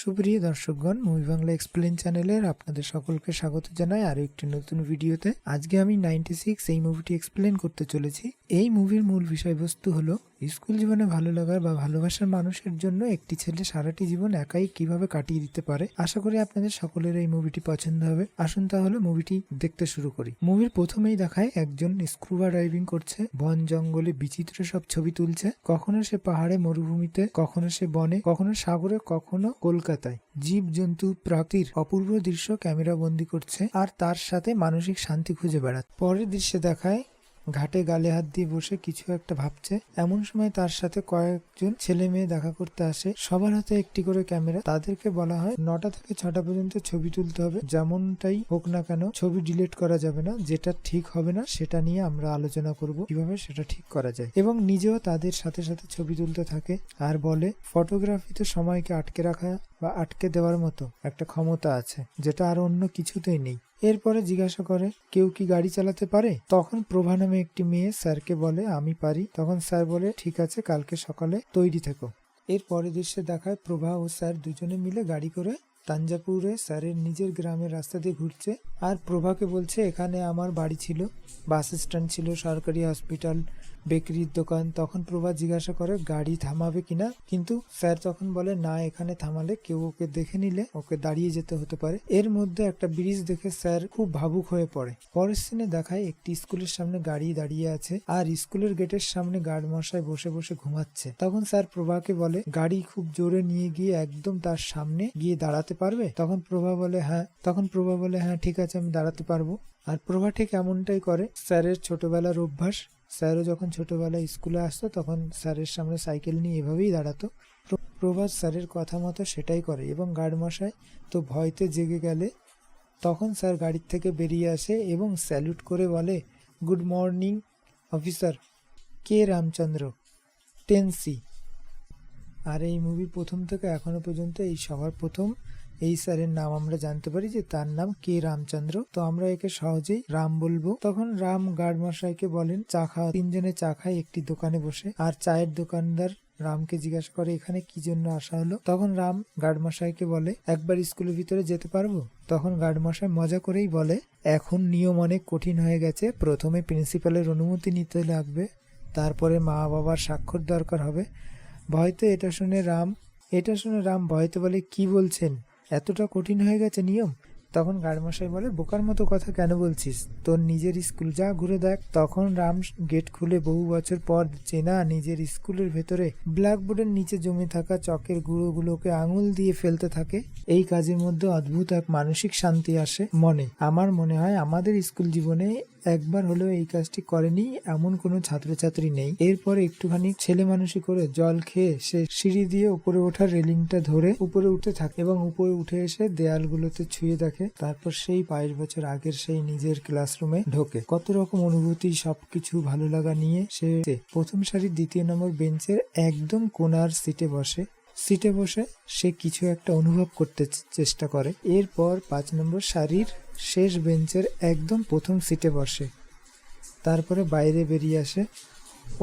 সুপ্রিয় দর্শকগণ, movie Bangla explain চ্যানেলের আপনাদের সকলকে স্বাগত জানাই আরো একটি নতুন ভিডিওতে। আজকে আমি 96 এই মুভিটি এক্সপ্লেন করতে চলেছি। এই মুভির মূল বিষয়বস্তু হলো স্কুল জীবনে ভালো লাগার বা ভালোবাসার মানুষের জন্য একটি ছেলে সারাটি জীবন একাই কিভাবে কাটিয়ে দিতে পারে। আশা করি আপনাদের সকলের এই মুভিটি পছন্দ হবে। আসুন তাহলে মুভিটি দেখতে শুরু করি। মুভির প্রথমেই দেখায় একজন স্কুবা ডাইভিং করছে, বন জঙ্গলে বিচিত্র সব ছবি তুলছে। কখনো সে পাহাড়ে, মরুভূমিতে, কখনো সে বনে, কখনো সাগরে, কখনো কলকাতায় জীব জন্তু প্রাকৃতির অপূর্ব দৃশ্য ক্যামেরা বন্দি করছে আর তার সাথে মানসিক শান্তি খুঁজে বেড়াচ্ছে। পরের দৃশ্যে দেখায় ঘাটে গালে হাত দিয়ে বসে কিছু একটা ভাবছে। এমন সময় তার সাথে কয়েকজন ছেলে মেয়ে দেখা করতে আসে। সবার হাতে একটি করে ক্যামেরা। তাদেরকে বলা হয় 9টা থেকে 6টা পর্যন্ত ছবি তুলতে হবে, যেমনটাই হোক না কেন ছবি ডিলিট করা যাবে না। যেটা ঠিক হবে না সেটা নিয়ে আমরা আলোচনা করব কিভাবে সেটা ঠিক করা যায়। এবং নিজেও তাদের সাথে সাথে ছবি তুলতে থাকে আর বলে ফটোগ্রাফিতে সময়কে আটকে রাখা বা আটকে দেওয়ার মতো একটা ক্ষমতা আছে, যেটা আর অন্য কিছুতেই নেই। এরপরে জিজ্ঞাসা করে কেউ কি গাড়ি চালাতে পারে। তখন প্রভা নামে একটি মেয়ে স্যারকে বলে আমি পারি। তখন স্যার বলে ঠিক আছে, কালকে সকালে তৈরি থেকো। এরপরে দৃশ্যে দেখায় প্রভা ও স্যার দুজনে মিলে গাড়ি করে তাঞ্জাপুরে স্যারের নিজের গ্রামের রাস্তা দিয়ে ঘুরছে। আর প্রভাকে বলছে এখানে আমার বাড়ি ছিল, বাস স্ট্যান্ড ছিল, সরকারি হসপিটাল, বেকারির দোকান। তখন প্রভা জিজ্ঞাসা করে গাড়ি থামাবে কিনা, কিন্তু স্যার তখন বলে না, এখানে থামালে কেউ ওকে দেখে নিলে ওকে দাঁড়িয়ে যেতে হতে পারে। এর মধ্যে একটা ব্রিজ দেখে স্যার খুব ভাবুক হয়ে পড়ে। পরের সিনে দেখায় একটি স্কুলের সামনে গাড়ি দাঁড়িয়ে আছে আর স্কুলের গেটের সামনে গার্ড মশাই বসে বসে ঘুমাচ্ছে। তখন স্যার প্রভাকে বলে গাড়ি খুব জোরে নিয়ে গিয়ে একদম তার সামনে গিয়ে দাঁড়াতে পারবে। তখন প্রভা বলে হ্যাঁ ঠিক আছে, আমি দাঁড়াতে পারবো। আর প্রভা ঠিক এমনটাই করে। স্যারের ছোটবেলার অভ্যাস, স্যারও যখন ছোটবেলায় স্কুলে আসতো তখন স্যারের সামনে সাইকেল নিয়ে এভাবেই দাঁড়াতো। প্রভা স্যারের কথা মতো সেটাই করে এবং গার্ড মশাই তো ভয়তে জেগে গেলে তখন স্যার গাড়ির থেকে বেরিয়ে আসে এবং স্যালুট করে বলে গুড মর্নিং অফিসার কে রামচন্দ্র 10C। আর এই মুভির প্রথম থেকে এখনো পর্যন্ত এই সবার প্রথম এই স্যারের নাম আমরা জানতে পারি যে তার নাম কে রামচন্দ্র। তো আমরা একে সহজেই রাম বলবো। তখন রাম গার্ড মশাইকে বলেন চা খাওয়া। তিনজনে চা খায় একটি দোকানে বসে। আর চায়ের দোকানদার রামকে জিজ্ঞাসা করে এখানে কি জন্য আসা হলো। তখন রাম গার্ড মশাইকে বলে একবার স্কুলের ভিতরে যেতে পারবো। তখন গার্ড মশাই মজা করেই বলে এখন নিয়ম অনেক কঠিন হয়ে গেছে, প্রথমে প্রিন্সিপালের অনুমতি নিতে লাগবে, তারপরে মা বাবার স্বাক্ষর দরকার হবে। এটা শুনে রাম ভয়তে বলে কি বলছেন, এতটা কঠিন হয়ে গেছে নিয়ম। তখন গার্ডমশাই বলে বোকার মতো কথা কেন বলছিস, তোর নিজের স্কুল যা ঘুরে দেখ। তখন রাম গেট খুলে বহু বছর পর চেনা নিজের স্কুলের ভেতরে ব্ল্যাকবোর্ডের নিচে জমে থাকা চকের গুঁড়োগুলোকে আঙুল দিয়ে ফেলতে থাকে। এই কাজের মধ্যে অদ্ভুত এক মানসিক শান্তি আসে মনে। আমার মনে হয় আমাদের স্কুল জীবনে একবার হলেও এই কাজটি করেনি এমন কোনো ছাত্রছাত্রী নেই। এরপরে একটুখানি ছেলে মানুষই করে জল খেয়ে সে সিঁড়ি দিয়ে উপরে ওঠার রেলিংটা ধরে উপরে উঠতে থাকে এবং উপরে উঠে এসে দেয়ালগুলোতে ছুঁয়ে দেখে। তারপর সেই 22 বছর আগের সেই নিজের ক্লাসরুমে ঢোকে। কত রকম অনুভূতি, সবকিছু ভালো লাগা নিয়ে সে প্রথম সারির 2 নম্বর বেঞ্চের একদম কোনার সিটে বসে সে কিছু একটা অনুভব করতে চেষ্টা করে। এরপর 5 নম্বর সারির শেষ বেঞ্চের একদম প্রথম সিটে বসে। তারপরে বাইরে বেরিয়ে আসে,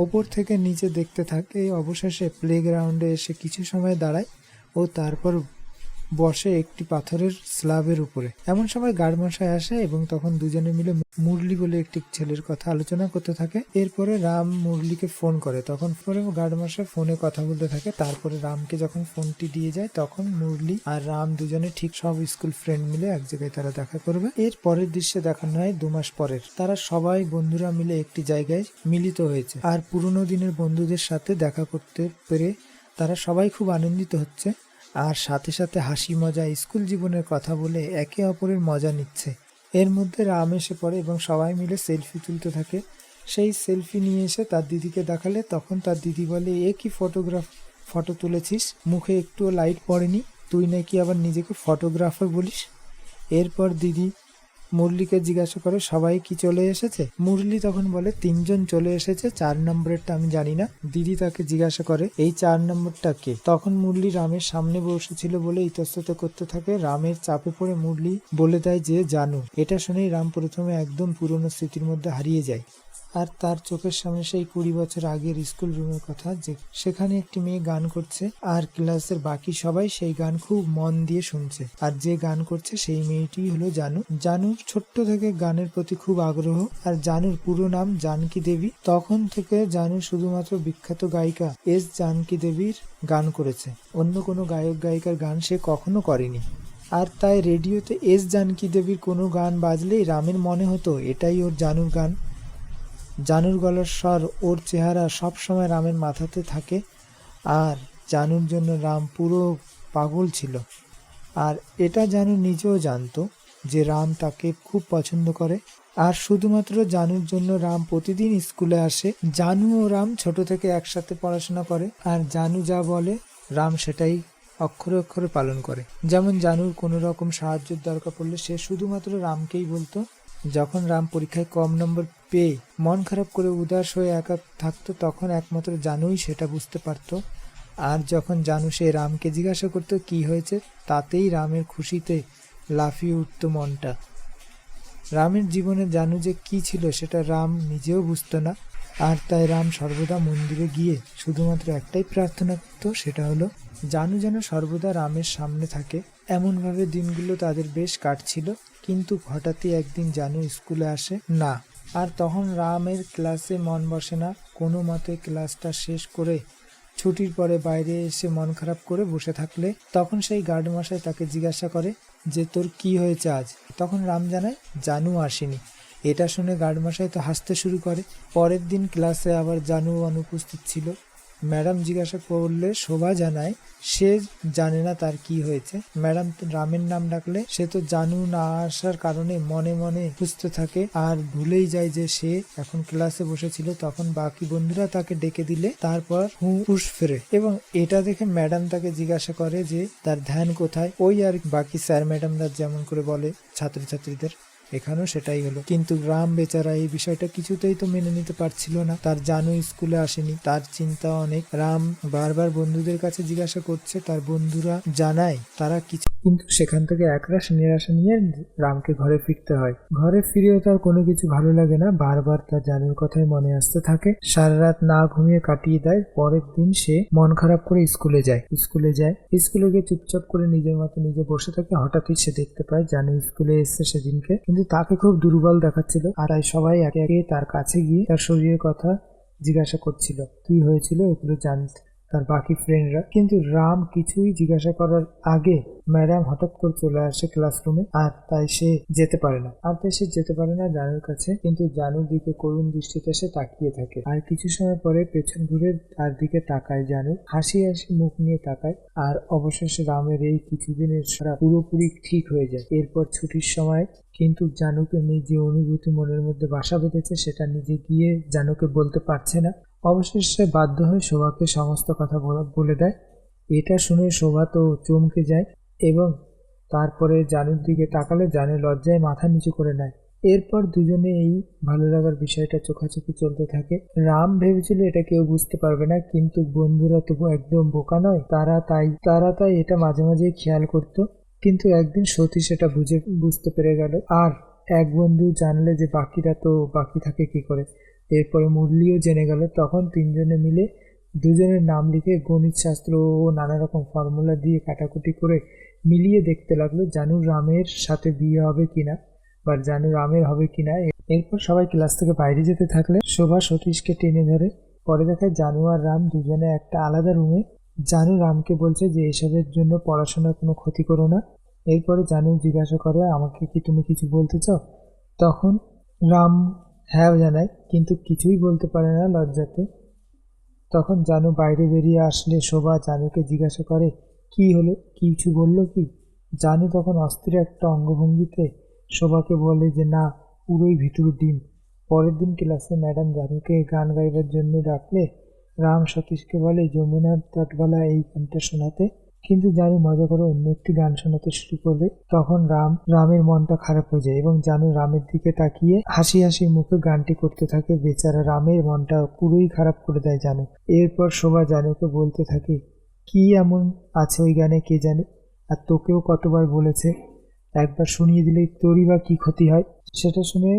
ওপর থেকে নিচে দেখতে থাকে। অবশেষে প্লেগ্রাউন্ডে এসে কিছু সময় দাঁড়ায় ও তারপর বসে একটি পাথরের স্ল্যাবের উপরে। এমন সময় গার্ডমশাই আসে এবং তখন দুজনে মিলে মুরলি বলে একটি ছেলের কথা আলোচনা করতে থাকে। এরপরে রাম মুরলিকে ফোন করে, তখন গার্ডমশাই ফোনে কথা বলতে থাকে। তারপরে রামকে যখন ফোনটি দিয়ে যায় তখন মুরলি আর রাম দুজনে ঠিক সব স্কুল ফ্রেন্ড মিলে এক জায়গায় তারা দেখা করবে। এর পরের দৃশ্যে দেখানো হয় 2 মাস পরের। তারা সবাই বন্ধুরা মিলে একটি জায়গায় মিলিত হয়েছে আর পুরনো দিনের বন্ধুদের সাথে দেখা করতে পেরে তারা সবাই খুব আনন্দিত হচ্ছে আর সাথে সাথে হাসি মজা স্কুল জীবনের কথা বলে একে অপরের মজা নিচ্ছে। এর মধ্যে রাম এসে পড়ে এবং সবাই মিলে সেলফি তুলতে থাকে। সেই সেলফি নিয়ে এসে তার দিদিকে দেখালে তখন তার দিদি বলে এ কি ফটো তুলেছিস, মুখে একটুও লাইট পড়েনি, তুই নাকি আবার নিজেকে ফটোগ্রাফার বলিস। এরপর দিদি মুরলিকে জিজ্ঞাসা করে সবাই কি চলে এসেছে। মুরলি তখন বলে 3 জন চলে এসেছে, 4 নম্বরেরটা আমি জানি না। দিদি তাকে জিজ্ঞাসা করে এই 4 নম্বরটা কে। তখন মুরলি রামের সামনে বসেছিল বলে ইতস্তত করতে থাকে। রামের চাপে পড়ে মুরলি বলে দেয় যে জানু। এটা শুনেই রাম প্রথমে একদম পুরনো স্মৃতির মধ্যে হারিয়ে যায় আর তার চোখের সামনে সেই 20 বছর আগের স্কুল রুমের কথা, যে সেখানে একটি মেয়ে গান করছে আর ক্লাসের বাকি সবাই সেই গান খুব মন দিয়ে শুনছে। আর যে গান করছে সেই মেয়েটি হলো জানু। জানুর ছোট্ট থেকে গানের প্রতি খুব আগ্রহ, আর জানুর পুরো নাম জানকী দেবী। তখন থেকে জানু শুধুমাত্র বিখ্যাত গায়িকা এস জানকী দেবীর গান করেছে, অন্য কোনো গায়ক গায়িকার গান সে কখনো করেনি। আর তাই রেডিওতে এস জানকী দেবীর কোনো গান বাজলেই রামের মনে হতো এটাই ওর জানুর গান। জানুর গলার স্বর, ওর চেহারা সবসময় রামের মাথাতে থাকে। আর জানুর জন্য রাম পুরো পাগল ছিল। আর এটা জানু নিজেও জানতো যে রাম তাকে খুব পছন্দ করে। আর শুধুমাত্র জানুর জন্য রাম প্রতিদিন স্কুলে আসে। জানু ও রাম ছোট থেকে একসাথে পড়াশোনা করে, আর জানু যা বলে রাম সেটাই অক্ষরে অক্ষরে পালন করে। যেমন জানুর কোনো রকম সাহায্যের দরকার পড়লে সে শুধুমাত্র রামকেই বলতো। যখন রাম পরীক্ষায় কম নম্বর পেয়ে মন খারাপ করে উদাস হয়ে একা থাকতো, তখন একমাত্র জানুই সেটা বুঝতে পারতো। আর যখন জানু সে রামকে জিজ্ঞাসা করতো কি হয়েছে, তাতেই রামের খুশিতে লাফিয়ে উঠত মনটা। রামের জীবনে জানু যে কি ছিল সেটা রাম নিজেও বুঝতো না। আর তাই রাম সর্বদা মন্দিরে গিয়ে শুধুমাত্র একটাই প্রার্থনা করতো, সেটা হলো জানু যেন সর্বদা রামের সামনে থাকে। এমনভাবে দিনগুলো তাদের বেশ কাটছিল। কিন্তু হঠাৎই একদিন জানু স্কুলে আসে না। আর তখন রামের ক্লাসে মন বসে না। কোনো মতে ক্লাসটা শেষ করে ছুটির পরে বাইরে এসে মন খারাপ করে বসে থাকলে তখন সেই গার্ডমশাই তাকে জিজ্ঞাসা করে যে তোর কি হয়েছে আজ। তখন রাম জানায় জানু আসেনি। এটা শুনে গার্ডমশাই তো হাসতে শুরু করে। পরের দিন ক্লাসে আবার জানু অনুপস্থিত ছিল। ম্যাডাম জিজ্ঞাসা করলে শোভা জানায় সে জানে না তার কি হয়েছে। ম্যাডাম রামের নাম ডাকলে সে তো জানু না আসার কারণে মনে মনে খুঁজতে থাকে আর ভুলেই যায় যে সে এখন ক্লাসে বসেছিল। তখন বাকি বন্ধুরা তাকে ডেকে দিলে তারপর হুঁশ ফেরে, এবং এটা দেখে ম্যাডাম তাকে জিজ্ঞাসা করে যে তার ধ্যান কোথায়। ওই আর বাকি স্যার ম্যাডামরা যেমন করে বলে ছাত্রছাত্রীদের, এখানেও সেটাই হলো। কিন্তু রাম বেচারা এই বিষয়টা কিছুতেই তো মেনে নিতে পারছিল না। তার জানু স্কুলে আসেনি, তার চিন্তা অনেক। রাম বারবার বন্ধুদের কাছে জিজ্ঞাসা করছে, তার বন্ধুরা জানায় তারা কিছু, কিন্তু সেখান থেকে একরাশ নিরাশা নিয়ে রামকে ঘরে ফিরতে হয়। ঘরে ফিরেও তার কোনো কিছু ভালো লাগে না, বারবার তার জানুর কথাই মনে আসতে থাকে। সারা রাত না ঘুমিয়ে কাটিয়ে দেয়। পরের দিন সে মন খারাপ করে স্কুলে যায়। স্কুলে গিয়ে চুপচাপ করে নিজের মতো নিজে বসে থাকে। হঠাৎই সে দেখতে পায় জানু স্কুলে এসছে সেদিনকে, কিন্তু তাকে খুব দুর্বল দেখাচ্ছিল। আর তাই সবাই একে একে তার কাছে গিয়ে তার শরীরের কথা জিজ্ঞাসা করছিল, কি হয়েছিল এগুলো জানতে তার বাকি ফ্রেন্ডরা। কিন্তু রাম কিছুই জিজ্ঞাসা করার আগে ম্যাডাম হঠাৎ করে চলে আসে ক্লাসরুমে। আর তাই সে যেতে পারে না জানুর কাছে। কিন্তু জানুর দিকে করুণ দৃষ্টিতে সে তাকিয়ে থাকে। আর কিছু সময় পরে পেছন ঘুরে তার দিকে তাকায় জানু, হাসি হাসি মুখ নিয়ে তাকায়। আর অবশেষে রামের এই কিছুদিনের সারা পুরোপুরি ঠিক হয়ে যায়। এরপর ছুটির সময় কিন্তু জানুকে নিয়ে যে অনুভূতি মনের মধ্যে বাসা বেঁধেছে সেটা নিজে গিয়ে জানুকে বলতে পারছে না। অবশেষে বাধ্য হয়ে শোভাকে সমস্ত কথা বলে দেয়। এটা শুনে শোভা তো চমকে যায় এবং তারপরে জানুর দিকে তাকালে জানু লজ্জায় মাথা নিচু করে নেয়। এরপর দুজনে এই ভালো লাগার বিষয়টা চোখাচোখি চলতে থাকে। রাম ভেবেছিল এটা কেউ বুঝতে পারবে না, কিন্তু বন্ধুরা তবু একদম বোকা নয়, তারা তাই এটা মাঝে মাঝে খেয়াল করতো। কিন্তু একদিন সতী সেটা বুঝতে পেরে গেল। আর এক বন্ধু জানলে যে বাকিরা তো বাকি থাকে কি করে। এরপরে মুরলিও জেনে গেল। তখন তিনজনে মিলে দুজনের নাম লিখে গণিত শাস্ত্র ও নানা রকম ফর্মুলা দিয়ে কাটাকুটি করে মিলিয়ে দেখতে লাগলো জানু রামের সাথে বিয়ে হবে কিনা বা জানু রামের হবে কিনা। এরপর সবাই ক্লাস থেকে বাইরে যেতে থাকলে শোভা সতীশকে টেনে ধরে। পরে দেখায় জানু আর রাম দুজনে একটা আলাদা রুমে। জানু রামকে বলছে যে এসবের জন্য পড়াশোনার কোনো ক্ষতি করো না। এরপরে জানু জিজ্ঞাসা করে আমাকে কি তুমি কিছু বলতে চাও। তখন রাম হ্যাঁ জানায়, কিন্তু কিছুই বলতে পারে না লজ্জাতে। তখন জানু বাইরে বেরিয়ে আসলে শোভা জানুকে জিজ্ঞাসা করে কি হলো, কিছু বললো কি। জানু তখন অস্থির একটা অঙ্গভঙ্গিতে শোভাকে বলে যে না, পুরোই ভিতর ডিম। পরের দিন ক্লাসে ম্যাডাম জানুকে গান গাইবার জন্য ডাকলে রাম সতীশকে বলে যমুনার তটবালা এই গানটা শোনাতে। কিন্তু জানু মজা করে অন্য একটি গান শোনাতে শুরু করলে তখন রামের মনটা খারাপ হয়ে যায় এবং জানু রামের দিকে তাকিয়ে হাসি হাসি মুখে গানটি করতে থাকে। বেচারা রামের মনটা পুরোই খারাপ করে দেয় জানু। এরপর শোভা জানুকে বলতে থাকে কি এমন আছে ওই গানে কে জানে, আর তোকেও কতবার বলেছে। একবার শুনিয়ে দিলে তোরই বা কি ক্ষতি হয়। সেটা শুনে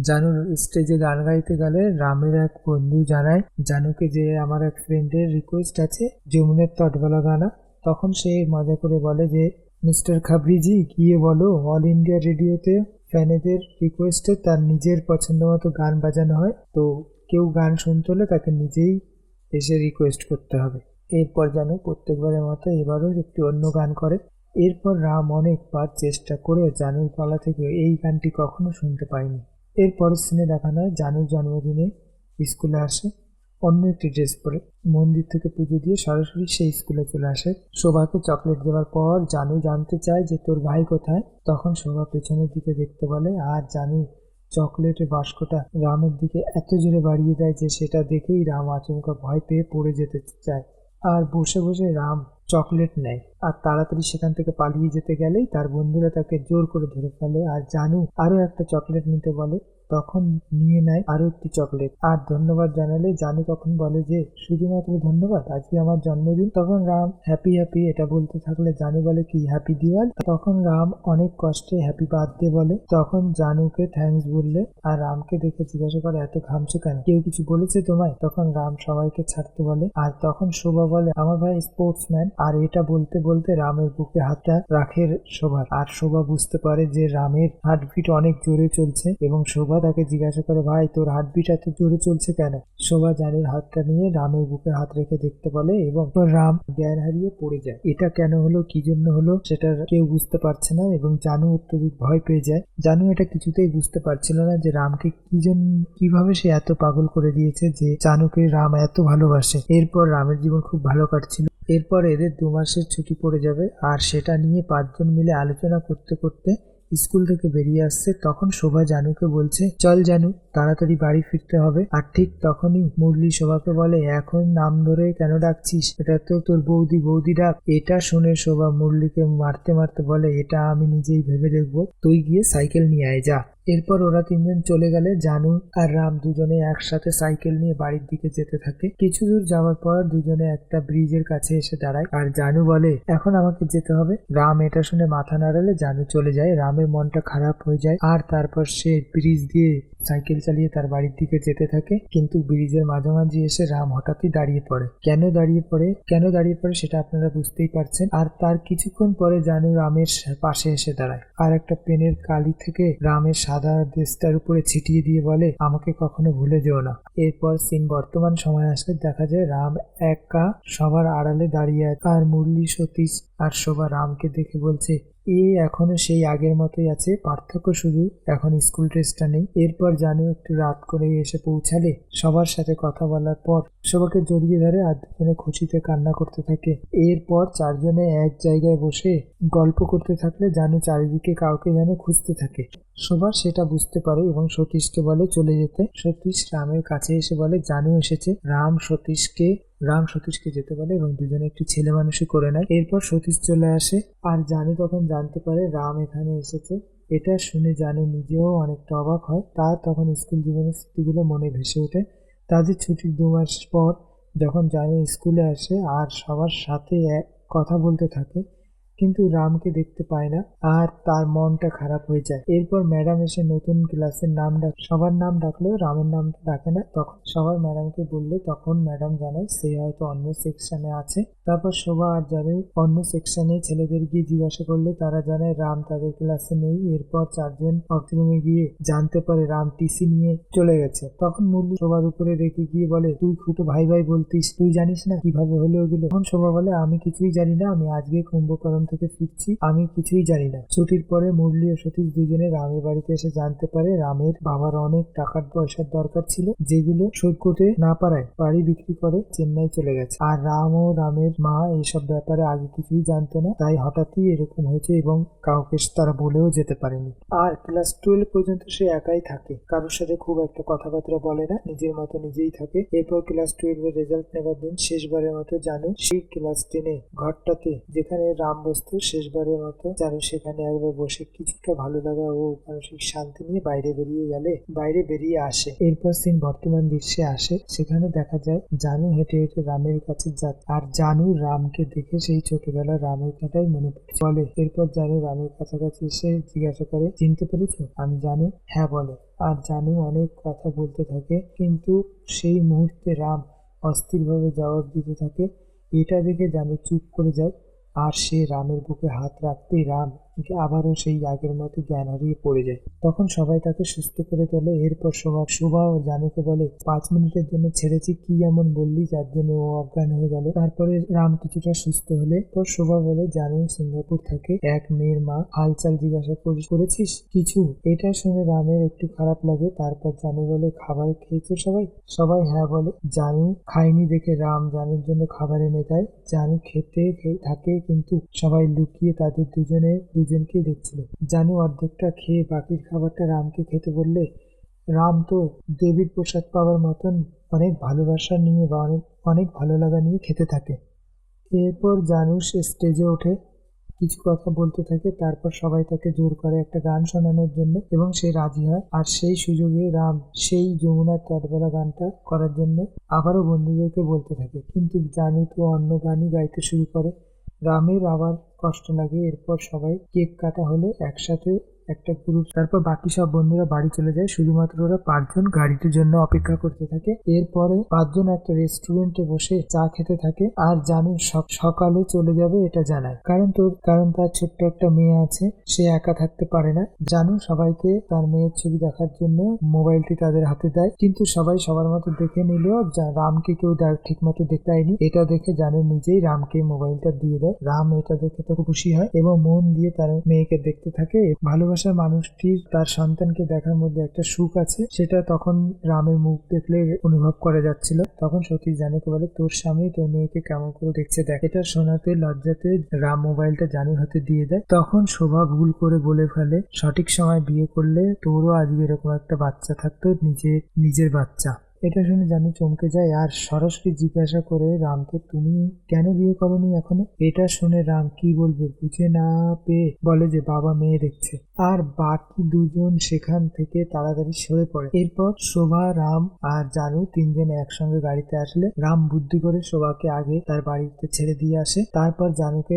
জানুর স্টেজে গান গাইতে গেলে রামের এক বন্ধু জানায় জানুকে যে আমার এক ফ্রেন্ডের রিকোয়েস্ট আছে যমুনের তটবালা গানা। তখন সে মজা করে বলে যে মিস্টার খাবরিজি গিয়ে বলো অল ইন্ডিয়া রেডিওতে ফ্যানেদের রিকোয়েস্টে তার নিজের পছন্দ মতো গান বাজানো হয়, তো কেউ গান শুনতে হলে তাকে নিজেই এসে রিকোয়েস্ট করতে হবে। এরপর জানু প্রত্যেকবারের মতো এবারও একটি অন্য গান করে। এরপর রাম অনেকবার চেষ্টা করেও জানুর গলা থেকে এই গানটি কখনো শুনতে পায়নি। এরপরের সিনে দেখানো হয় জানুর জন্মদিনে স্কুলে আসে অন্য একটি ড্রেস পরে, মন্দির থেকে পুজো দিয়ে সরাসরি সেই স্কুলে চলে আসে। শোভাকে চকলেট দেওয়ার পর জানু জানতে চায় যে তোর ভাই কোথায়। তখন শোভা পেছনের দিকে দেখতে বলে আর জানু চকলেটের বাস্কটা রামের দিকে এত জোরে বাড়িয়ে দেয় যে সেটা দেখেই রাম আচমকা ভয় পেয়ে পড়ে যেতে চায় আর বসে বসে রাম চকলেট নেয় আর তাড়াতাড়ি সেখান থেকে পালিয়ে যেতে গেলেই তার বন্ধুরা তাকে জোর করে ধরে ফেলে আর জানু আরো একটা চকলেট নিতে বলে। তখন নিয়ে নেয় আরো একটি চকলেট আর ধন্যবাদ জানালে জানু তখন বলে যে শুধুমাত্র ধন্যবাদ, আজকে আমার জন্মদিন। তখন রাম হ্যাপি হ্যাপি এটা বলতে থাকলে জানু বলে কি হ্যাপি দিওয়াল। তখন রাম অনেক কষ্টে হ্যাপি বার্থডে বলে। তখন জানুকে থ্যাঙ্কস বললে আর রামকে দেখে জিজ্ঞাসা করে এত ঘামছো কেন, কেউ কিছু বলেছে তোমায়? তখন রাম সবাইকে ছাড়তে বলে আর তখন শোভা বলে আমার ভাই স্পোর্টসম্যান। আর এটা বলতে বলতে রামের বুকে হাতটা রাখে শোভা আর শোভা বুঝতে পারে যে রামের হার্টবিট অনেক জোরে চলছে এবং শোভা তাকে জিজ্ঞাসা করে ভাই তোর হার্টবিট এত জোরে চলছে কেন। শোভা জানুর হাতটা নিয়ে রামের বুকে হাত রেখে দেখতে বলে এবং রাম জ্ঞান হারিয়ে পড়ে যায়। এটা কেন হলো কি জন্য হলো সেটা কেউ বুঝতে পারছে না এবং জানু অত্যধিক ভয় পেয়ে যায়। জানু এটা কিছুতেই বুঝতে পারছিল না যে রামকে কিভাবে সে এত পাগল করে দিয়েছে যে জানুকে রাম এত ভালোবাসে। এরপর রামের জীবন খুব ভালো কাটছিল। এরপর এদের 2 মাসের ছুটি পড়ে যাবে আর সেটা নিয়ে 5 জন মিলে আলোচনা করতে করতে স্কুল থেকে বেরিয়ে আসছে। তখন শোভা জানুকে বলছে চল জানু তাড়াতাড়ি বাড়ি ফিরতে হবে। আর ঠিক তখনই মুরলি শোভাকে বলে এখন নাম ধরে কেন ডাকছিস, এটা তো তোর বৌদি, বৌদি ডাক। এটা শুনে শোভা মুরলিকে মারতে মারতে বলে এটা আমি নিজেই ভেবে দেখবো, তুই গিয়ে সাইকেল নিয়ে আয় যা। এরপর ওরা 3 জন চলে গেলে জানু আর রাম দুজনে একসাথে সাইকেল নিয়ে বাড়ির দিকে যেতে থাকে। কিছু দূর যাওয়ার পর দুজনে একটা ব্রিজের কাছে এসে দাঁড়ায় আর জানু বলে এখন আমাকে যেতে হবে। রাম এটা শুনে মাথা নাড়ালে জানু চলে যায়। রামের মনটা খারাপ হয়ে যায় আর তারপর সে ব্রিজ দিয়ে সাইকেল চালিয়ে তার বাড়ির দিকে যেতে থাকে। কিন্তু ব্রিজের মাঝামাঝি এসে রাম হঠাৎই দাঁড়িয়ে পড়ে। কেন দাঁড়িয়ে পড়ে সেটা আপনারা বুঝতেই পারছেন। আর তার কিছুক্ষণ পরে জানু রামের পাশে এসে দাঁড়ায় আর একটা পেনের কালি থেকে রামের সাদা দেশটার উপরে ছিটিয়ে দিয়ে বলে আমাকে কখনো ভুলে যেও না। এরপর সিন বর্তমান সময় আসলে দেখা যায় রাম একা সবার আড়ালে দাঁড়িয়ে আছে আর মুরলি, সতীশ আর শোভা রামকে দেখে বলছে এখনো সেই আগের মতোই আছে, পার্থক্য শুধু এখন স্কুল ড্রেসটা নেই। এরপর জানু একটু রাত করে এসে পৌঁছালে সবার সাথে কথা বলার পর শোভাকে জড়িয়ে ধরে আর দুজনে খুশিতে কান্না করতে থাকে। এরপর 4 জনে এক জায়গায় বসে গল্প করতে থাকলে জানু চারিদিকে কাউকে যেন খুঁজতে থাকে। শোভা সেটা বুঝতে পারে এবং সতীশকে বলে চলে যেতে। সতীশ রামের কাছে এসে বলে জানু এসেছে। রাম সতীশকে যেতে বলে এবং দুজনে একটি ছেলে মানুষই করে নেয়। এরপর সতীশ চলে আসে আর জানু তখন জানতে পারে রাম এখানে এসেছে। এটা শুনে জানু নিজেও অনেকটা অবাক হয়। তার তখন স্কুল জীবনের স্মৃতিগুলো মনে ভেসে ওঠে। তাদের ছুটির 2 মাস পর যখন জানু স্কুলে আসে আর সবার সাথে কথা বলতে থাকে কিন্তু রামকে দেখতে পায় না আর তার মনটা খারাপ হয়ে যায়। এরপর ম্যাডাম এসে নতুন ক্লাসের সবার নাম ডাকলেও রামের নামটা ডাকে না। তখন সবার ম্যাডামকে বললে তখন ম্যাডাম জানায় সে হয়তো অন্য সেকশনে আছে। তারপর শোভা আর জানু অন্য সেকশনে ছেলেদের গিয়ে জিজ্ঞাসা করলে তারা জানায় রাম তাদের ক্লাসে নেই। এরপর 4 জন বাথরুমে গিয়ে জানতে পারে রাম টিসি নিয়ে চলে গেছে। তখন মুরলি শোভার উপরে রেখে গিয়ে বলে তুই খুঁটো ভাই ভাই বলতিস, তুই জানিস না কিভাবে হলো ওগুলো? তখন শোভা বলে আমি কিছুই জানি না, আমি আজকে কুম্ভকরণ থেকে ফিরছি, আমি কিছুই জানি না। ছুটির পরে মুরলি ও সতীশ দুজনে রামের বাড়িতে এসে জানতে পারে রামের বাবার অনেক টাকার পয়সার দরকার ছিল যেগুলো শোধ করতে না পারায় বাড়ি বিক্রি করে চেন্নাই চলে গেছে। আর রাম ও রামের মা এইসব ব্যাপারে আগে কিছুই জানতো না, তাই হঠাৎই এরকম হয়েছে এবং কাউকে তারা বলেও যেতে পারেনি। আর ক্লাস 12 পর্যন্ত সে একাই থাকে, কারোর সাথে খুব একটা কথাবার্তা বলে না, নিজের মতো নিজেই থাকে। এরপর ক্লাস 12 এর রেজাল্ট নেবার দিন শেষবারের মতো জানু সেই ক্লাস 10 ঘরটাতে যেখানে রাম বসতো শেষবারের মতো জানু সেখানে একবার বসে কিছুটা ভালো লাগা ও মানসিক শান্তি নিয়ে বাইরে বেরিয়ে আসে। এরপর সিন বর্তমান দৃশ্যে আসে। সেখানে দেখা যায় জানু হেঁটে হেঁটে রামের কাছে যাচ্ছে আর জানু জানু রামকে দেখে সেই ছোটবেলার রামের কথাই মনে পড়ছে বলে। এরপর জানু রামের কাছাকাছি এসে জিজ্ঞাসা করে, চিনতে পেরেছো আমি জানু? হ্যাঁ বলে। আর জানু অনেক কথা বলতে থাকে, কিন্তু সেই মুহূর্তে রাম অস্থিরভাবে জবাব দিতে থাকে। এটা দেখে জানু চুপ করে যায়, আর সে রামের বুকে হাত রাখতেই রাম আবারও সেই আগের মতো জ্ঞান হারিয়ে পড়ে যায়। তখন সবাই তাকে সুস্থ করে তোলে। এরপর শোভা ও জানুকে বলে, 5 মিনিটের জন্য ছেড়েছি, কি এমন বললি যার জন্য ও অজ্ঞান হয়ে গেল? তারপরে রাম কিছুটা সুস্থ হলে পর শোভা বলে, জানু সিঙ্গাপুর থাকে, এক মেয়ের মা, হালচাল জিজ্ঞাসা করেছিস কিছু? এটা শুনে রামের একটু খারাপ লাগে। তারপর জানু বলে, খাবার খেয়েছো সবাই? সবাই হ্যাঁ বলে। জানু খায়নি দেখে রাম জানুর জন্য খাবার এনে দেয়। জানু খেতে থাকে, কিন্তু সবাই লুকিয়ে তাদের দুজনকেই দেখছিল। জানু অর্ধেকটা খেয়ে বাকির খাবারটা রামকে খেতে বললে রাম তো দেবীর প্রসাদ পাওয়ার মতন অনেক ভালোবাসা নিয়ে বা অনেক ভালো লাগা নিয়ে খেতে থাকে। এরপর জানু স্টেজে ওঠে, কিছু কথা বলতে থাকে। তারপর সবাই তাকে জোর করে একটা গান শোনানোর জন্য, এবং সে রাজি হয়। আর সেই সুযোগে রাম সেই যমুনার তটবেলা গানটা করার জন্য আবারও বন্ধুদেরকে বলতে থাকে, কিন্তু জানু তো অন্য গানই গাইতে শুরু করে। রামের আবার কষ্ট লাগে। এরপর সবাই কেক কাটা হলে একসাথে একটা গ্রুপ, তারপর বাকি সব বন্ধুরা বাড়ি চলে যায়। শুধুমাত্র ওরা 5জন গাড়িটির জন্য অপেক্ষা করতে থাকে। এরপরে 5জন একটা রেস্টুরেন্টে বসে চা খেতে থাকে। আর জানু সকালে চলে যাবে এটা জানায়, কারণ তার ছোট্ট একটা মেয়ে আছে, সে একা থাকতে পারে না। জানু সবাইকে তার মেয়ের ছবি দেখার জন্য মোবাইলটি তাদের হাতে দেয়, কিন্তু সবাই সবার মতো দেখে নিলেও রামকে কেউ ঠিক মতো দেখতে পায়নি। এটা দেখে জানু নিজেই রামকে মোবাইলটা দিয়ে দেয়। রাম এটা দেখে তো খুশি হয় এবং মন দিয়ে তার মেয়েকে দেখতে থাকে। ভালোবাসার মানুষটির তার সন্তানকে দেখার মধ্যে একটা সুখ আছে, সেটা তখন রামের মুখ দেখলে অনুভব করা যাচ্ছিল। তখন সতীশ জানুকে বলে, তোর স্বামী তোর মেয়েকে কেমন করে দেখছে দেখ। এটা শোনাতে লজ্জাতে রাম মোবাইলটা জানুর হাতে দিয়ে দেয়। তখন শোভা ভুল করে বলে ফেলে, সঠিক সময় বিয়ে করলে তোরও আজকে এরকম একটা বাচ্চা থাকতো, নিজের বাচ্চা। এটা শুনে জানু চমকে যায় আর সরাসরি জিজ্ঞাসা করে রামকে, তুমি কেন বিয়ে করনি এখনো? এটা শুনে রাম কি বলবে বুঝে না পেয়ে বলে যে বাবা মেয়ে দেখছে। আর বাকি দুজন সেখান থেকে তাড়াতাড়ি সরে পড়ে। এরপর শোভা, রাম আর জানু 3জন একসঙ্গে গাড়িতে আসলে রাম বুদ্ধি করে শোভাকে আগে তার বাড়িতে ছেড়ে দিয়ে আসে। তারপর জানুকে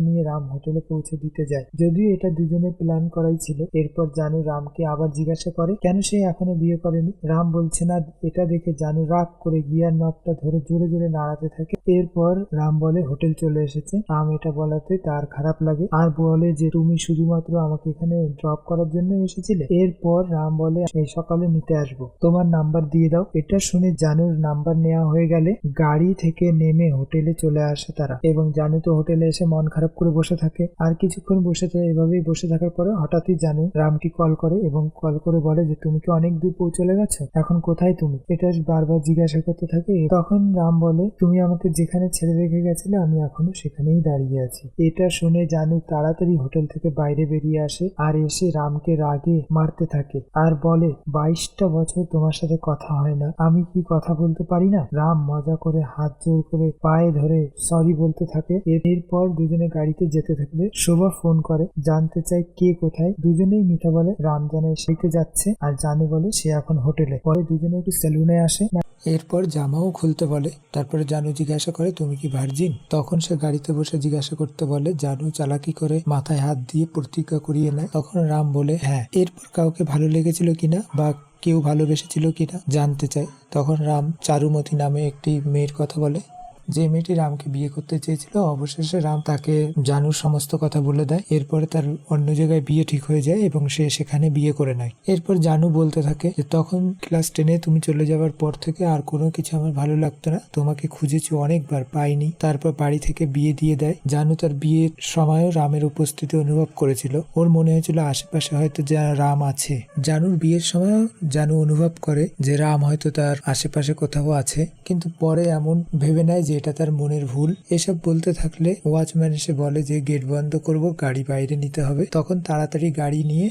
নিয়ে রাম হোটেলে পৌঁছে দিতে যায়। যদিও এটা দুজনের প্ল্যান করাই ছিল। এরপর জানু রামকে আবার জিজ্ঞাসা করে কেন সে এখনো বিয়ে করেনি। রাম বলছে না। এটা দেখে জানু রাগ করে গিয়ার নবটা ধরে জোরে জোরে নাড়াতে থাকে। এরপর রাম বলে হোটেল চলে এসেছে। রাম এটা বলাতে তার খারাপ লাগে আর বলে যে তুমি শুধুমাত্র আমাকে এখানে ড্রপ করার জন্য এসেছিলে। এরপর রাম বলে এই সকালে নিতে আসবো, তোমার নাম্বার দিয়ে দাও। এটা শুনে জানুর নাম্বার নেওয়া হয়ে গেলে গাড়ি থেকে নেমে হোটেলে চলে আসে তারা, এবং জানু তো হোটেলে এসে মন খারাপ করে বসে থাকে। আর কিছুক্ষণ এভাবেই বসে থাকার পরে হঠাৎই জানু রামকে কল করে এবং কল করে বলে যে তুমি কি অনেক দূর চলে গেছো, এখন কোথায় তুমি? এটা বারবার জিজ্ঞাসা করতে থাকে। তখন রাম বলে, তুমি আমাকে যেখানে ছেড়ে রেখে গেছিলে আমি এখনো সেখানেই দাঁড়িয়ে আছি। এটা শুনে জানু তাড়াতাড়ি হোটেল থেকে বাইরে বেরিয়ে আসে আর এসে রামকে রাগে মারতে থাকে আর বলে 22টা বছর তোমার সাথে কথা হয় না, আমি কি কথা বলতে পারি না? রাম মজা করে হাত জোর করে পায়ে ধরে সরি বলতে থাকে। এরপর দুজনে গাড়িতে যেতে থাকলে শোভা ফোন করে, জানতে চায় কে কোথায়। দুজনেই মিথ্যা বলে। রাম জানায় সেতে যাচ্ছে আর জানু বলে সে এখন হোটেলে। পরে দুজনে একটু সেলুনে আসে। এরপর জামাও খুলতে বলে। তারপরে জানু জিজ্ঞাসা করে তুমি কি ভার্জিন? তখন সে গাড়িতে বসে জিজ্ঞাসা করতে বলে। জানু চালাকি করে মাথায় হাত দিয়ে প্রতিজ্ঞা করিয়ে নেয়। তখন রাম বলে হ্যাঁ। এরপর কাউকে ভালো লেগেছিল কিনা বা কেউ ভালোবেসেছিল কিনা জানতে চায়। তখন রাম চারুমতি নামে একটি মেয়ের কথা বলে, যে মেয়েটি রামকে বিয়ে করতে চেয়েছিল। অবশেষে রাম তাকে জানুর সমস্ত কথা বলে দেয়। এরপরে তার অন্য জায়গায় বিয়ে ঠিক হয়ে যায় এবং সে সেখানে বিয়ে করে নেয়। এরপর জানু বলতে থাকে যে তখন ক্লাস 10-এ তুমি চলে যাওয়ার পর থেকে আর কোনো কিছু আমার ভালো লাগতো না, তোমাকে খুঁজেছি অনেকবার, পাইনি। তারপর বাড়ি থেকে বিয়ে দিয়ে দেয়। জানু তার বিয়ের সময়ও রামের উপস্থিতি অনুভব করেছিল। ওর মনে হয়েছিল আশেপাশে হয়তো রাম আছে। জানুর বিয়ের সময়ও জানু অনুভব করে যে রাম হয়তো তার আশেপাশে কোথাও আছে, কিন্তু পরে এমন ভেবে নেয় যে এটা তার মনের ভুল। এসব বলতে থাকলে ওয়াচম্যান এসে বলে যে গেট বন্ধ করব, গাড়ি বাইরে নিতে হবে। তখন তাড়াতাড়ি গাড়ি নিয়ে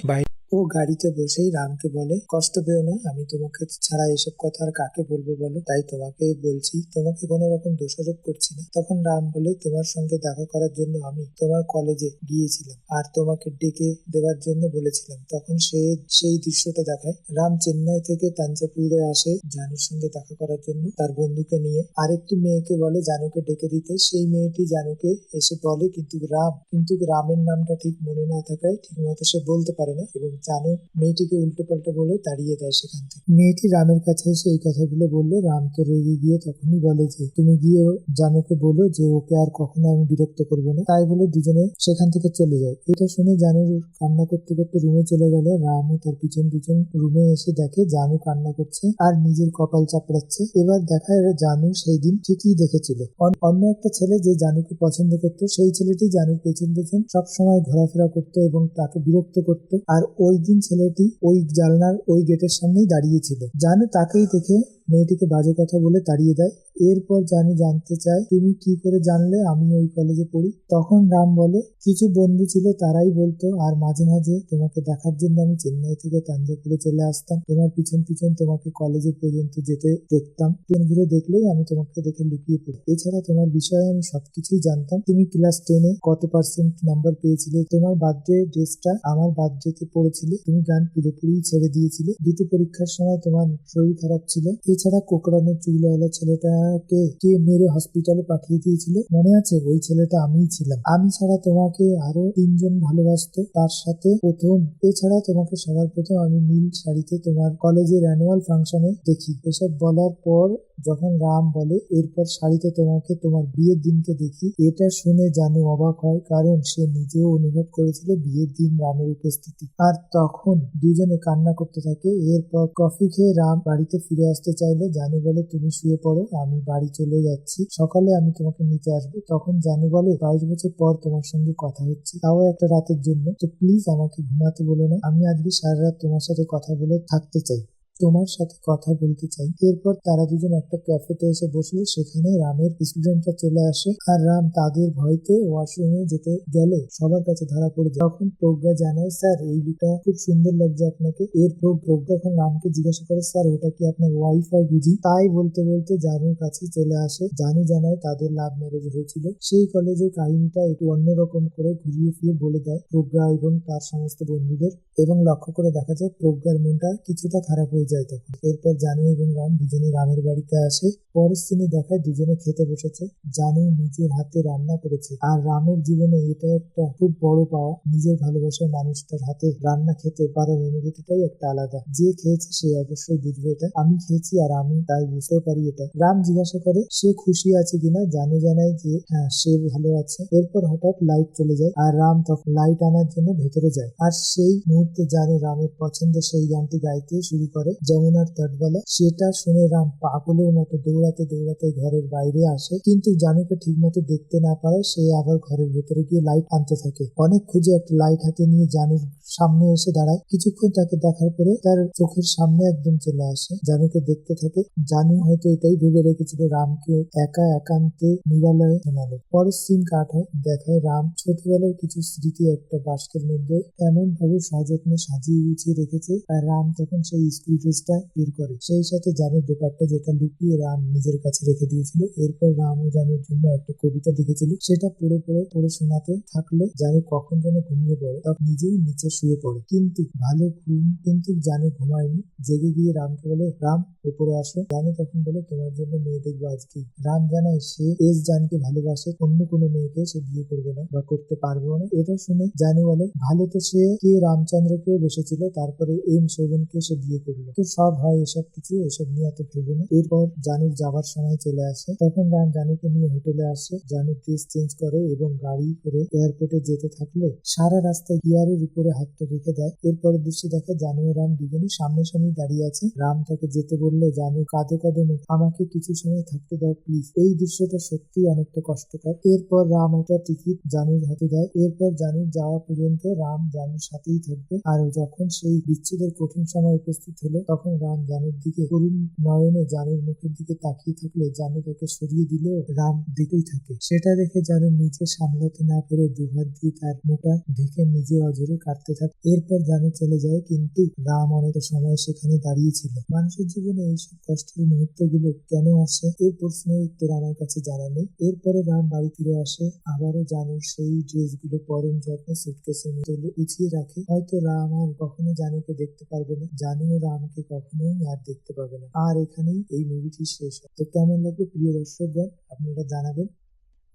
ও গাড়িতে বসেই রামকে বলে, কষ্ট পেও না, আমি তোমাকে ছাড়া এসব কথা আর কাকে বলবো বলো, তাই তোমাকে বলছি, তোমাকে কোনো রকম দোষারোপ করছি না। তখন রাম বলে, তোমার সঙ্গে দেখা করার জন্য আমি তোমার কলেজে গিয়েছিলাম আর তোমাকে ডেকে দেওয়ার জন্য বলেছিলাম। তখন সে সেই দৃশ্যটা দেখায়। রাম চেন্নাই থেকে তাঞ্জাপুরে আসে জানুর সঙ্গে দেখা করার জন্য তার বন্ধুকে নিয়ে। আরেকটি মেয়েকে বলে জানুকে ডেকে দিতে। সেই মেয়েটি জানুকে এসে বলে, কিন্তু রামের নামটা ঠিক মনে না থাকায় ঠিক মতো সে বলতে পারে না এবং জানু মেয়েটিকে উল্টো পাল্টা বলে তাড়িয়ে দেয় সেখান থেকে। মেয়েটি রামের কাছে এসে এই কথাগুলো বললে রাম তো রেগে গিয়ে তখনই বলে যে, তুমি গিয়ে জানুকে বলো যে ওকে আর কখনো আমি বিরক্ত করবো না। তাই বলে দুজনে সেখান থেকে চলে যায়। এটা শুনে জানুর কান্না করতে করতে রুমে চলে গেলে রামও তার পিছন পিছন রুমে এসে দেখে জানু কান্না করছে আর নিজের কপাল চাপড়াচ্ছে। এবার দেখা জানু সেই দিন ঠিকই দেখেছিল অন্য একটা ছেলে যে জানুকে পছন্দ করত, সেই ছেলেটি জানুর পেছন পেছন সবসময় ঘোরাফেরা করতো এবং তাকে বিরক্ত করত। আর ওই দিন ছেলেটি ওই জানলার ওই গেটের সামনেই দাঁড়িয়েছিল। জানু তাকেই দেখে মেয়েটিকে বাজে কথা বলে তাড়িয়ে দেয়। এরপর জানু জানতে চায়, তুমি কি করে জানলে আমি ওই কলেজে পড়ি? তখন রাম বলে, কিছু বন্ধু ছিল তারাই বলতো, আর মাঝে মাঝে তোমাকে দেখার জন্য আমি চেন্নাই থেকে তাঞ্জাপুরে চলে আসতাম, তোমার পিছন পিছন তোমাকে কলেজে পর্যন্ত যেতে দেখতাম, তুমি ঘুরে দেখলেই আমি তোমাকে দেখে লুকিয়ে পড়ি। এছাড়া তোমার বিষয়ে আমি সবকিছুই জানতাম। তুমি ক্লাস 10-এ কত পার্সেন্ট নাম্বার পেয়েছিলে, তোমার বার্থডে ড্রেসটা আমার বার্থডেতে পড়েছিলে, তুমি গান পুরোপুরি ছেড়ে দিয়েছিলে, দুটো পরীক্ষার সময় তোমার শরীর খারাপ ছিল, এছাড়া কোকড়ানো চুলওয়ালা ছেলেটাকে কে মেরে হসপিটালে পাঠিয়ে দিয়েছিল মনে আছে? ওই ছেলেটা আমিই ছিলাম। আমি ছাড়া তোমাকে আরো 3জন ভালোবাসতো, তার সাথে প্রথম। এছাড়া তোমাকে সবার প্রথম আমি নীল শাড়িতে তোমার কলেজের অ্যানুয়াল ফাংশনে দেখি। এসব বলার পর যখন রাম বলে, এরপর শাড়িতে তোমাকে তোমার বিয়ের দিনকে দেখি। এটা শুনে জানু অবাক হয়, কারণ সে নিজেও অনুভব করেছিল বিয়ের দিন রামের উপস্থিতি। আর তখন দুজনে কান্না করতে থাকে। এরপর কফি খেয়ে রাম বাড়িতে ফিরে আসতে চাইলে জানু বলে, তুমি শুয়ে পড়ো, আমি বাড়ি চলে যাচ্ছি, সকালে আমি তোমাকে নিতে আসবো। তখন জানু বলে, 22 বছর পর তোমার সঙ্গে কথা হচ্ছে, তাও একটা রাতের জন্য, তো প্লিজ আমাকে ঘুমাতে বলো না, আমি আজকে সারা রাত তোমার সাথে কথা বলে থাকতে চাই, তোমার সাথে কথা বলতে চাই। এরপর তারা দুজন একটা ক্যাফেতে এসে বসলে সেখানে রামের স্টুডেন্টরা চলে আসে আর রাম তাদের ভয়তে ওয়াশরুমে যেতে গেলে সবার কাছে ধরা পড়ে যায়। তখন প্রজ্ঞা জানায়, স্যার এই লুকটা খুব সুন্দর লাগছে আপনাকে। এরপর প্রজ্ঞা এখন রামকে জিজ্ঞাসা করে, স্যার ওটা কি আপনার ওয়াইফ হয় বুঝি? তাই বলতে বলতে জানুর কাছে চলে আসে। জানু জানায় তাদের লাভ ম্যারেজ হয়েছিল। সেই কলেজের কাহিনীটা একটু অন্যরকম করে ঘুরিয়ে ফিরিয়ে বলে দেয় প্রজ্ঞা এবং তার সমস্ত বন্ধুদের, এবং লক্ষ্য করে দেখা যায় প্রজ্ঞার মনটা কিছুটা খারাপ হয়ে যায় তখন। এরপর জানু এবং রাম দুজনে রামের বাড়িতে আসে। পরের সিনে দেখায় দুজনে খেতে বসেছে। জানু নিজের হাতে রান্না করেছে আর রামের জীবনে এটা একটা খুব বড় পাওয়া। নিজের ভালোবাসার মানুষটার হাতে রান্না খেতে পারার অনুভূতিটাই একটা আলাদা। যে খেয়েছে সে অবশ্যই বুঝবে এটা। আমি খেয়েছি আর আমি তাই বুঝতেও পারি এটা। রাম জিজ্ঞাসা করে সে খুশি আছে কিনা। জানু জানায় যে হ্যাঁ, সে ভালো আছে। এরপর হঠাৎ লাইট চলে যায় আর রাম তখন লাইট আনার জন্য ভেতরে যায়। আর সেই মুহূর্তে জানু রামের পছন্দের সেই গানটি গাইতে শুরু করে, যমুনার তটবালা। সেটা শুনে রাম পাগলের মতো দৌড়াতে দৌড়াতে ঘরের বাইরে আসে, কিন্তু জানুকে ঠিক মতো দেখতে না পারে সে আবার ঘরের ভেতরে গিয়ে লাইট আনতে থাকে। অনেক খুঁজে একটা লাইট হাতে নিয়ে জানুর সামনে এসে দাঁড়ায়। কিছুক্ষণ তাকে দেখার পরে তার চোখের সামনে একদম চলে আসে, জানুকে দেখতে থাকে। জানু হয়তো এটাই ভেবে রেখেছিল রামকে একা একান্তে নিরালয়ে শোনালো। পরের সিন কাট হয়, দেখায় রাম ছোটবেলার কিছু স্মৃতি একটা বাস্কের মধ্যে এমন ভাবে সযত্নে সাজিয়ে গুছিয়ে রেখেছে। আর রাম তখন সেই স্কুল ড্রেসটা বের করে, সেই সাথে জানুর দোপাট্টা যেটা লুকিয়ে রাম নিজের কাছে রেখে দিয়েছিল। এরপর রাম ও জানুর জন্য একটা কবিতা লিখেছিল, সেটা পড়ে শোনাতে থাকলে জানু কখন যেন ঘুমিয়ে পড়ে, তখন নিজেও নিচে শুয়ে পড়ে। কিন্তু ভালো ঘুম কিন্তু জানু ঘুমায়নি। জেগে গিয়ে রামকে বলে, রাম উপরে আসো। জানু তখন বলে, তোমার জন্য মেয়ে দেখবো আজকেই। রাম জানায় সে জানকে ভালোবাসে, অন্য কোনো মেয়েকে সে বিয়ে করবে না বা করতে পারবেও না। এটা শুনে জানু বলে, ভালো তো সে কে রামচন্দ্রকেও বেসেছিল, তারপরে শোভনকে সে বিয়ে করলো, তো সব হয় এসব কিছু, এসব নিয়ে এত ভেবো না। এরপর জানুর যাওয়ার সময় চলে আসে। তখন রাম জানুকে নিয়ে হোটেলে আসে। জানু ড্রেস চেঞ্জ করে এবং গাড়ি করে এয়ারপোর্টে যেতে থাকলে সারা রাস্তায় গিয়ারের উপরে হাতটা রেখে দেয়। এরপরের দৃশ্য দেখে জানু ও রাম দুজনে সামনাসামনি দাঁড়িয়ে আছে। রাম তাকে যেতে বললে জানু কাঁদো কাঁদো মুখ, আমাকে কিছু সময় থাকতে দাও প্লিজ। এই দৃশ্যটা সত্যি অনেকটা কষ্টকর। এরপর রাম একটা টিকিট জানুর হাতে দেয়। এরপর জানুর যাওয়া পর্যন্ত রাম জানুর সাথেই থাকবে। আর যখন সেই বিচ্ছেদের কঠিন সময় উপস্থিত হলো, তখন রাম জানুর দিকে করুণ নয়নে জানুর মুখের দিকে তাকিয়ে থাকলে জানু তাকে সরিয়ে দিলেও রাম দেখেই থাকে। সেটা দেখে জানু নিজে সামলাতে না পেরে দুহাত দিয়ে তার মুখটা ঢেকে নিজে অঝরে কাঁদতে থাকে। এরপর জানু চলে যায়, কিন্তু রাম অনেকটা সময় সেখানে দাঁড়িয়েছিল। মানুষের জীবনে এইসব কষ্টের মুহূর্তগুলো কেন আসে, এর প্রশ্নের উত্তর আমার কাছে জানা নেই। এরপরে রাম বাড়ি ফিরে আসে, আবারও জানুর সেই ড্রেসগুলো পরম যত্নে সুটকেসের মধ্যে গুছিয়ে রাখে। হয়তো রাম আর কখনো জানুকে দেখতে পারবে না, জানুও রামকে কখনোই আর দেখতে পাবে না। আর এখানেই এই মুভিটি শেষ হয়। তো কেমন লাগলো প্রিয় দর্শকগণ, আপনারা জানাবেন।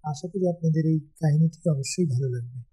আশা করি আপনাদের এই কাহিনীটি অবশ্যই ভালো লাগবে।